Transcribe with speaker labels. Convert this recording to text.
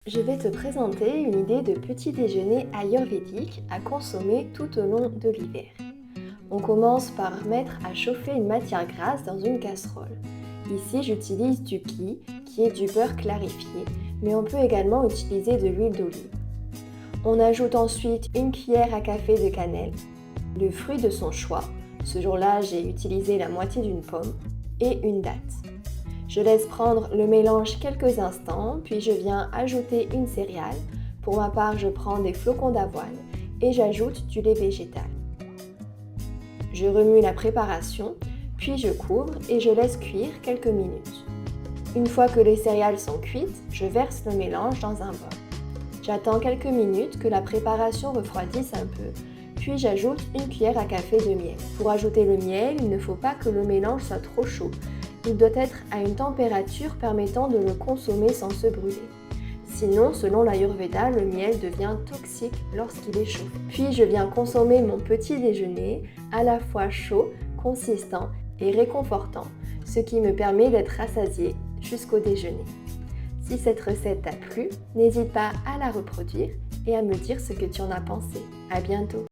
Speaker 1: Je vais te présenter une idée de petit déjeuner ayurvédique à consommer tout au long de l'hiver. On commence par mettre à chauffer une matière grasse dans une casserole. Ici, j'utilise du ghee, qui est du beurre clarifié, mais on peut également utiliser de l'huile d'olive. On ajoute ensuite une cuillère à café de cannelle, le fruit de son choix. Ce jour-là, j'ai utilisé la moitié d'une pomme et une date. Je laisse prendre le mélange quelques instants, puis je viens ajouter une céréale. Pour ma part, je prends des flocons d'avoine et j'ajoute du lait végétal. Je remue la préparation, puis je couvre et je laisse cuire quelques minutes. Une fois que les céréales sont cuites, je verse le mélange dans un bol. J'attends quelques minutes que la préparation refroidisse un peu, puis j'ajoute une cuillère à café de miel. Pour ajouter le miel, il ne faut pas que le mélange soit trop chaud. Il doit être à une température permettant de le consommer sans se brûler. Sinon, selon l'Ayurveda, le miel devient toxique lorsqu'il est chaud. Puis je viens consommer mon petit déjeuner à la fois chaud, consistant et réconfortant, ce qui me permet d'être rassasiée jusqu'au déjeuner. Si cette recette t'a plu, n'hésite pas à la reproduire et à me dire ce que tu en as pensé. À bientôt!